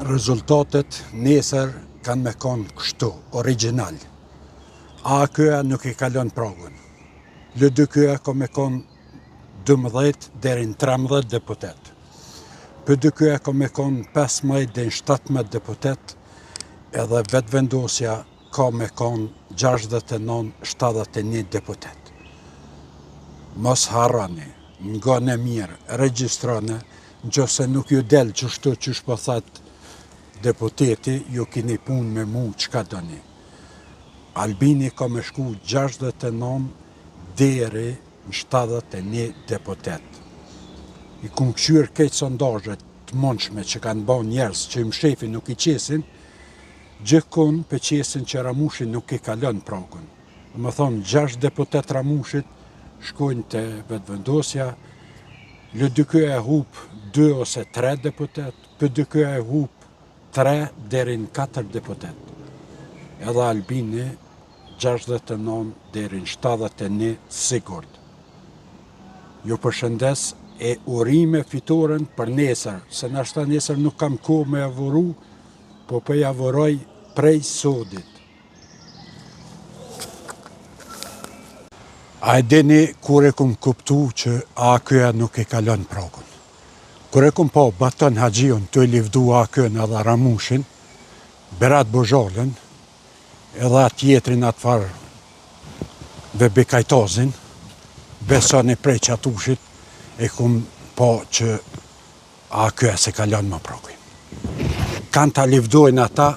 Rezultatet nesër kanë me konë kështu, original. A-këja nuk i kalon pragën. L-2-këja ka me konë 12 deri në 13 deputet. P-2-këja ka me konë 15 deri në 17 deputet, edhe vetëvendosja ka me konë 69-71 deputet. Mos harrani, nga në mirë, regjistrone, nëse nuk ju del qështu qysh po thatë deputeti, ju kini punë me mu qka doni. Albini ka me shku 69 deri në 71 deputet. I kumë këshyrë këtë sondazhet të mundshme që kanë ba njerës që i mshefi nuk i qesin, gjithkun për qesin që Ramushi nuk i kalon pragën. Dhe më thonë, 6 deputet Ramushit shkojnë të vetëvendosja, L-2-këja e hup 2 ose 3 deputet, P-2-këja e hup 3 deri në 4 deputet. Edhe Albini 69 deri në 71 sigurt. Ju përshëndes e urime fitoren për nesër, se nashta nesër nuk kam kohë me avuru, po për javuroj prej sodit. A e dini kur e kum kuptu që A-këja nuk e kalon pragën. Kur e kum po Baton Haxhiun të livdu A-këjën edhe Ramushin, Berat Bozhalën, edhe atë tjetrin atë farë dhe Bekajtazin, besoni prej qatushit, e kum po që A-këja se kalon më pragën. Kanë ta livdojnë ata,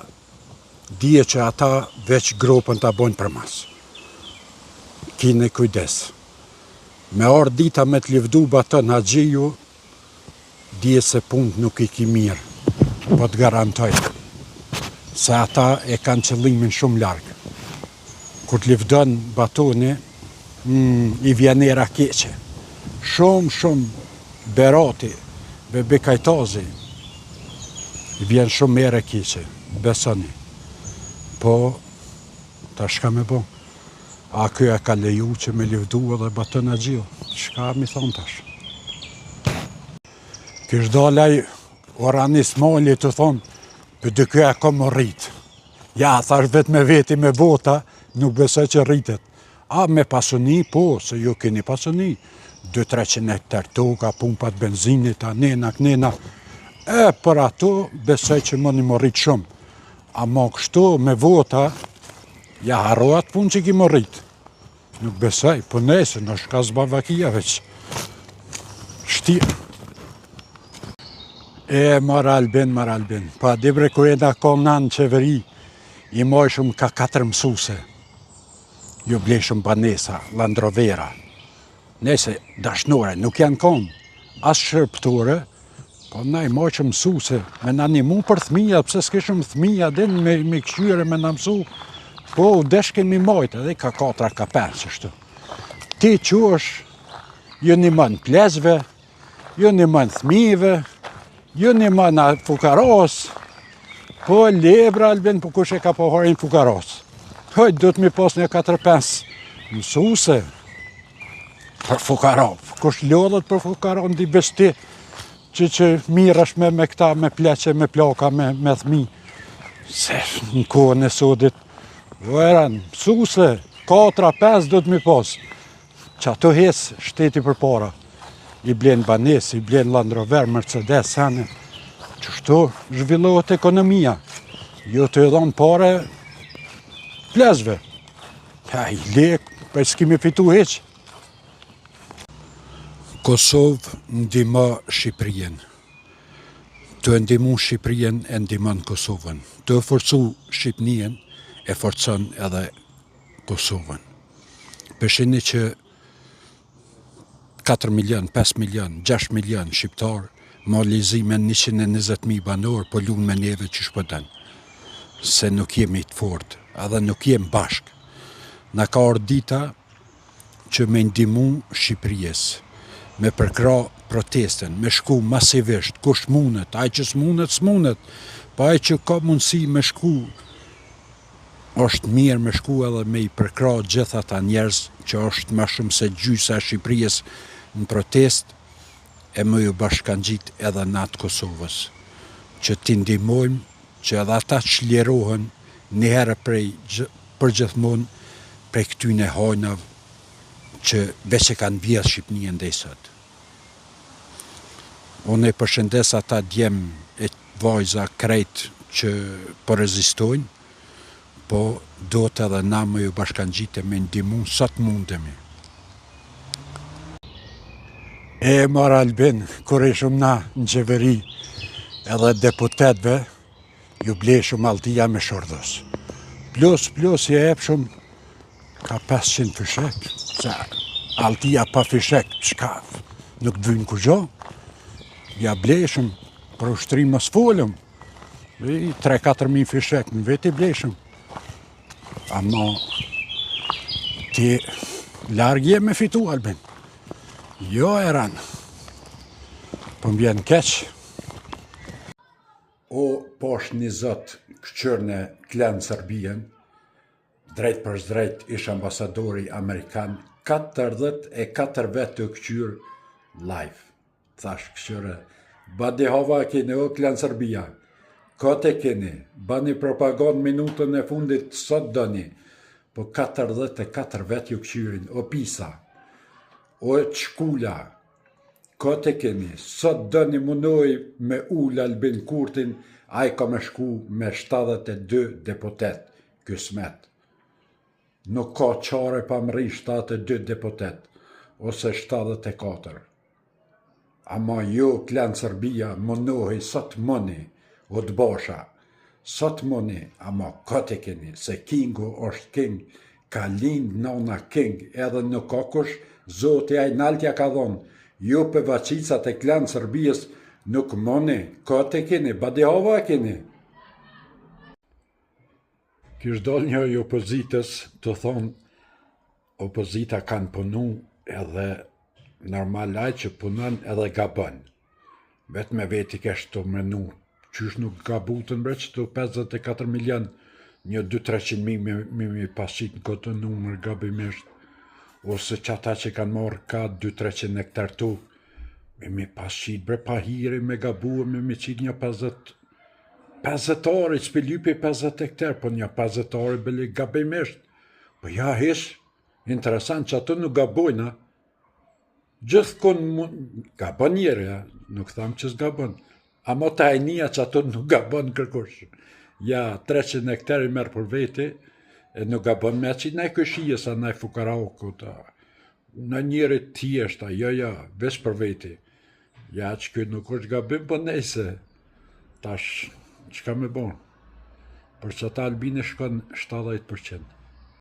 dije që ata veç gropën ta bojnë për mas. Kini kujdes. Me orë dita me të livdu Baton Haxhiu, dije se punë nuk i ki mirë, po të garantoj, se ata e kanë qëllimin shumë largë. Kur të livdon Batoni, i vjenera keqe. Shumë Berati dhe Bekajtazi, i vjen shumë mere keqe, besoni. Po, ta shka me bo. A-këja ka leju që me livdu edhe Baton Haxhiu. Shka mi thonë tash? Kish dalaj Oranis Mali të thonë, P-2-këja ka më rritë. Ja, thash vetë me veti me vota, nuk besoj që rritet. A me pasuni, po, se ju keni pasuni. 200-300 hektar toka, pumpat benzinit, anena, knena. E, për ato, besoj që më një më rritë shumë. A ma kështu, me vota, ja harroat pun që ki më rritë. Nuk besoj, po nese, në shka zbavakia veç. Shtirë. E, marë Albin. Pa, dibre kër e da ka në qeveri, i mojshëm ka 4 mësuse. Ju bleshëm banesa, landrovera. Nese, dashnore, nuk janë konë. As shërptore, po na i mojshëm mësuse. Me na një mu për thmija, pëse s'kishëm thmija, din me këshyre me na mësu. Po, deshke mi mojtë, edhe ka 4, ka 5, qështu. Ti që është, ju një mënë plezve, ju një mënë thmive, ju një mënë fukaros, po lebra Albin, po kush e ka pohorin fukaros. Hojtë, du të mi pos një 4-5 mësuse për fukaro. Kush lodhët për fukaro, ndi besti, që mirash me këta, me pleqe, me plaka, me thmi. Se në kohën e sodit, vëran, mësuse, 4-5 du të mi pos. Që ato hes shteti për para. I blen banes, i blen Land Rover, Mercedes, sene. Qështu zhvillohet ekonomia. Jo të edhon pare plezve. Ja, i lek, për s'kimi fitu heq. Kosovë ndihmo Shqipërien. Të ndihmu Shqipërien e ndihmon Kosovën. Të forcu Shqipnien e forcon edhe Kosovën. Përshini që 4 milion, 5 milion, 6 milion shqiptar, mobilizime 120.000 banor, po lunë me neve që shpëdën. Se nuk jemi të fort, edhe nuk jemi bashk. Na ka orë dita që me ndihmu Shqipëries, me përkra protesten, me shku masivisht, kush mundet, aj që s'mundet, pa aj që ka mundësi me shku, është mirë me shku edhe me i përkra gjitha ta njerëz që është ma shumë se gjysa Shqipërisë në protest, e më ju bashkangjit edhe natë Kosovës. që t'i ndihmojmë që edhe ata që lirohen njëherë përgjithmonë prej këtyne hajnave që veç e kanë vjedhë Shqipënijën ndej sot. Unë e përshëndes ata djem e vajza krejt që po rezistojnë, po do të edhe na me ju bashkangjite me ndihmu sa të mundemi. E mara Albin, kur ishëm na në qeveri edhe deputetve, ju bleshëm Altia me Shordhës. Plus i epshëm ka 500 fishek, se Altia pa fishek, qka, nuk dhvynë kur gjo. Ja bleshëm, për ushtrim mos folëm, 3-4 fishek në veti bleshëm. Ama, ti largje me fitu, Albin. Jo e ranë, po m'vjen keq. O posh një zot këqër në klenë Serbijen, drejt për drejt ish ambasadori Amerikan, 44 vetë të këqyr live. Thash këqyre, badi hava keni o klenë Serbia, kote keni, bani propagand minutën e fundit sot doni, po 44 vetë ju këqyrin, o pisa, o qkula, kote keni, sot doni munoj me ullë Albin Kurtin, a i ka me shku me 72 deputet, kësmet. Nuk ka qare pa më rri 72 deputet, ose 74. Ama jo klenë Serbia munohi sot mëni, o të basha, sot mëni, ama kote keni, se Kingu është king, ka lind nona king, edhe nuk ka kush, Zoti ai naltja ka dhonë, ju për vaqicat e klenë Serbijës nuk mëni, kote keni, badi hava keni. Kish dol një i opozitës të thonë, opozita kanë punu edhe normal ai që punon edhe gabon. Vetë me veti kesh të menu, qysh nuk gabutën bre që të 54 milion, një 200-300 mi pasit në këtë numër gabimisht, ose që ata që kanë marrë ka 200-300 hektar tokë, mi pasit bre pa hiri me gabuë, mi qitë një 50 ore, që për lypi 50 hektar, po një 50 ore bëli gabimisht. Po ja hish, interesant që ato nuk gabojnë, gjithë konë gabon njëre, nuk thamë që s'gabon, ama ta e nija që ato nuk gabon kërkush. Ja 300 hektar i merë për veti, e nuk gabon me që ne këshije sa ne fukarau, në njëri tjeshta, ja, vesh për veti. Ja, që këtë nuk është gabim, po nejse, tash, që ka me bon? Për që ta Albini shkon 70%.